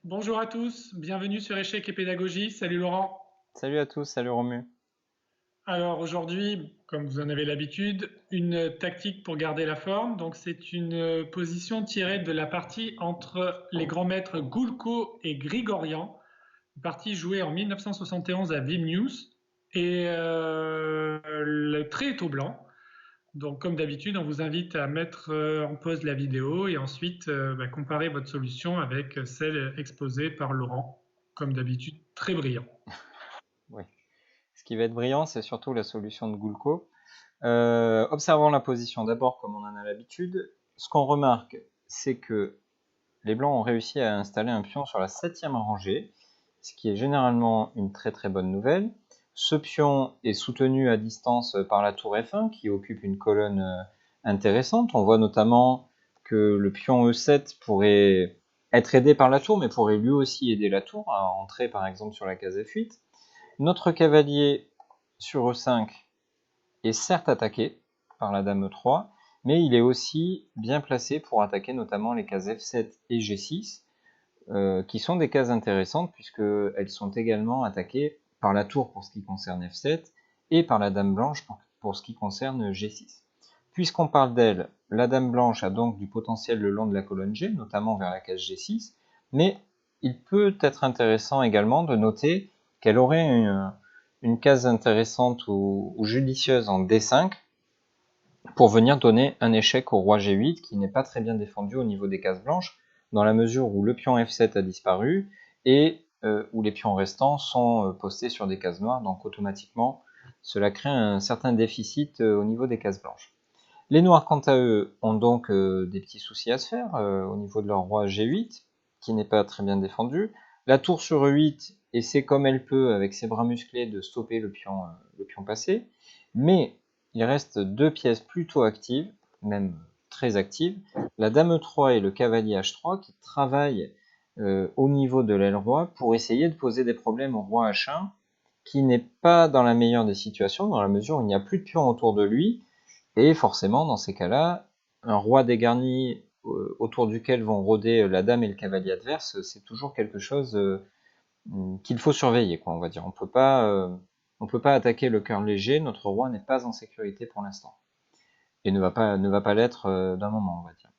Bonjour à tous, bienvenue sur Échec et Pédagogie. Salut Laurent. Salut à tous, salut Romu. Alors aujourd'hui, comme vous en avez l'habitude, une tactique pour garder la forme. Donc c'est une position tirée de la partie entre les grands maîtres Goulko et Grigorian, une partie jouée en 1971 à Vilnius. Et le trait est au blanc. Donc comme d'habitude, on vous invite à mettre en pause la vidéo et ensuite comparer votre solution avec celle exposée par Laurent. Comme d'habitude, très brillant. Oui. Ce qui va être brillant, c'est surtout la solution de Goulko. Observons la position d'abord comme on en a l'habitude. Ce qu'on remarque, c'est que les blancs ont réussi à installer un pion sur la 7e rangée, ce qui est généralement une très très bonne nouvelle. Ce pion est soutenu à distance par la tour F1 qui occupe une colonne intéressante. On voit notamment que le pion E7 pourrait être aidé par la tour, mais pourrait lui aussi aider la tour à entrer par exemple sur la case F8. Notre cavalier sur E5 est certes attaqué par la dame E3, mais il est aussi bien placé pour attaquer notamment les cases F7 et G6, qui sont des cases intéressantes puisqu'elles sont également attaquées par la tour pour ce qui concerne F7 et par la dame blanche pour ce qui concerne G6. Puisqu'on parle d'elle, la dame blanche a donc du potentiel le long de la colonne G, notamment vers la case G6, mais il peut être intéressant également de noter qu'elle aurait une case intéressante ou judicieuse en D5 pour venir donner un échec au roi G8 qui n'est pas très bien défendu au niveau des cases blanches, dans la mesure où le pion F7 a disparu et où les pions restants sont postés sur des cases noires, donc automatiquement cela crée un certain déficit au niveau des cases blanches. Les noirs, quant à eux, ont donc des petits soucis à se faire au niveau de leur roi G8, qui n'est pas très bien défendu. La tour sur E8 essaie comme elle peut, avec ses bras musclés, de stopper le pion passé. Mais il reste deux pièces plutôt actives, même très actives. La dame E3 et le cavalier H3 qui travaillent au niveau de l'aile roi pour essayer de poser des problèmes au roi H1, qui n'est pas dans la meilleure des situations, dans la mesure où il n'y a plus de pions autour de lui, et forcément, dans ces cas-là, un roi dégarni autour duquel vont rôder la dame et le cavalier adverse, c'est toujours quelque chose qu'il faut surveiller, quoi, on va dire. On peut pas attaquer le cœur léger, notre roi n'est pas en sécurité pour l'instant, et ne va pas l'être d'un moment, on va dire.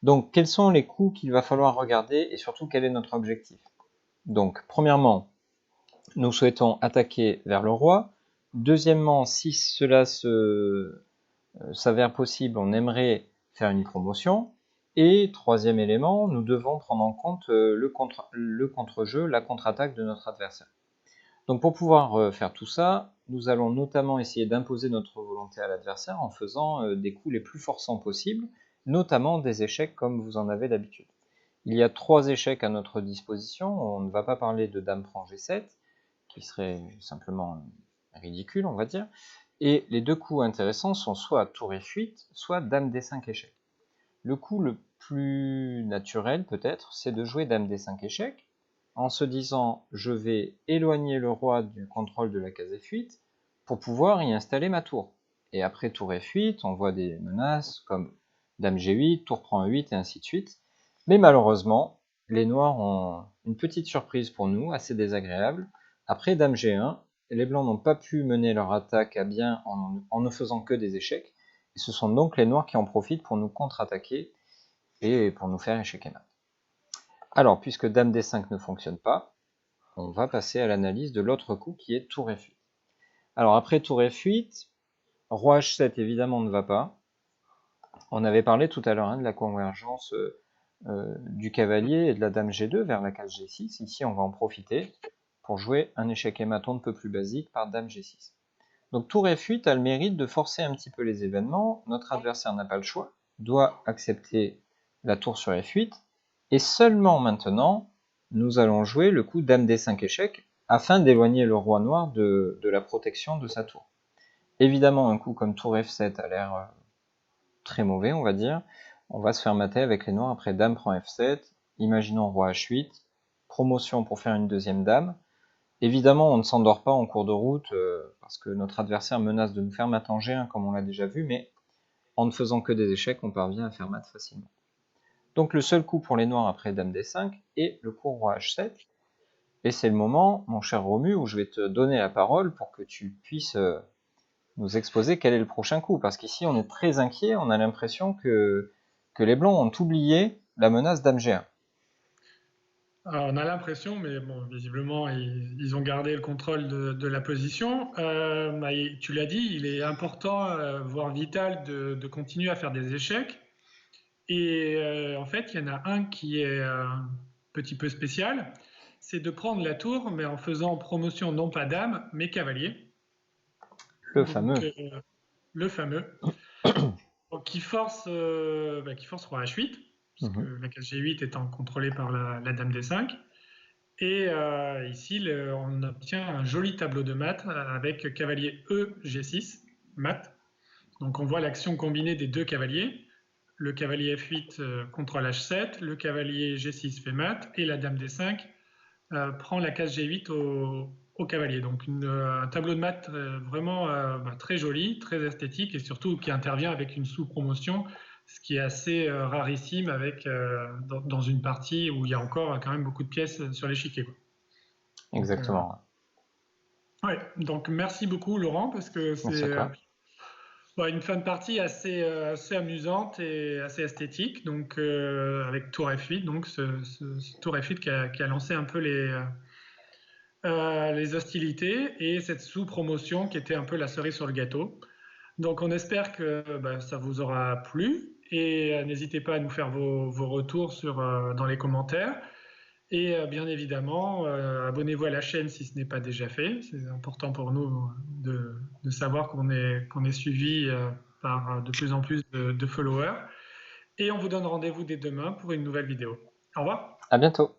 Donc, quels sont les coups qu'il va falloir regarder, et surtout, quel est notre objectif? Donc, premièrement, nous souhaitons attaquer vers le roi. Deuxièmement, si cela s'avère possible, on aimerait faire une promotion. Et troisième élément, nous devons prendre en compte le contre-jeu, la contre-attaque de notre adversaire. Donc pour pouvoir faire tout ça, nous allons notamment essayer d'imposer notre volonté à l'adversaire en faisant des coups les plus forçants possibles, notamment des échecs comme vous en avez l'habitude. Il y a 3 échecs à notre disposition. On ne va pas parler de dame prend G7, qui serait simplement ridicule, on va dire. Et les deux coups intéressants sont soit tour F8, soit dame D5 échec. Le coup le plus naturel, peut-être, c'est de jouer dame D5 échec, en se disant je vais éloigner le roi du contrôle de la case F8 pour pouvoir y installer ma tour. Et après tour F8, on voit des menaces comme dame G8, tour prend E8 et ainsi de suite. Mais malheureusement, les noirs ont une petite surprise pour nous, assez désagréable. Après dame G1, les blancs n'ont pas pu mener leur attaque à bien en ne faisant que des échecs. Et ce sont donc les noirs qui en profitent pour nous contre-attaquer et pour nous faire échec et mat. Alors, puisque dame D5 ne fonctionne pas, on va passer à l'analyse de l'autre coup qui est tour F8. Alors après tour F8, roi H7 évidemment ne va pas. On avait parlé tout à l'heure de la convergence du cavalier et de la dame G2 vers la case G6. Ici, on va en profiter pour jouer un échec et mat un peu plus basique par dame G6. Donc tour F8 a le mérite de forcer un petit peu les événements. Notre adversaire n'a pas le choix, doit accepter la tour sur F8. Et seulement maintenant, nous allons jouer le coup dame D5 échec afin d'éloigner le roi noir de la protection de sa tour. Évidemment, un coup comme tour F7 a l'air très mauvais, on va dire. On va se faire mater avec les noirs après dame prend F7. Imaginons roi H8. Promotion pour faire une deuxième dame. Évidemment, on ne s'endort pas en cours de route parce que notre adversaire menace de nous faire mat en G1 comme on l'a déjà vu, mais en ne faisant que des échecs, on parvient à faire mat facilement. Donc le seul coup pour les noirs après dame D5 est le coup roi H7. Et c'est le moment, mon cher Romu, où je vais te donner la parole pour que tu puisses nous exposer quel est le prochain coup. Parce qu'ici, on est très inquiet, on a l'impression que les blancs ont oublié la menace dame G1. Alors, on a l'impression, mais bon, visiblement, ils ont gardé le contrôle de la position. Tu l'as dit, il est important, voire vital, de continuer à faire des échecs. Et en fait, il y en a un qui est un petit peu spécial, c'est de prendre la tour, mais en faisant promotion non pas dame, mais cavalier. Le Donc, fameux. le fameux. Donc, qui force roi H8, puisque Mhm. la case G8 étant contrôlée par la dame D5. Et ici, on obtient un joli tableau de maths avec cavalier E, G6, mat. Donc on voit l'action combinée des deux cavaliers. Le cavalier F8 contrôle H7, le cavalier G6 fait mat, et la dame D5 prend la case G8 au cavalier. Donc un tableau de maths vraiment très joli, très esthétique, et surtout qui intervient avec une sous-promotion, ce qui est assez rarissime dans une partie où il y a encore quand même beaucoup de pièces sur l'échiquier. Donc, Exactement. ouais. Donc merci beaucoup Laurent, parce que Merci à c'est toi. une fin de partie assez amusante et assez esthétique. Donc avec Tour F8, donc ce Tour F8 qui a lancé un peu les hostilités et cette sous-promotion qui était un peu la cerise sur le gâteau. Donc on espère que ça vous aura plu et n'hésitez pas à nous faire vos retours dans les commentaires. Et bien évidemment, abonnez-vous à la chaîne si ce n'est pas déjà fait. C'est important pour nous de savoir qu'on est suivi par de plus en plus de followers. Et on vous donne rendez-vous dès demain pour une nouvelle vidéo. Au revoir. À bientôt.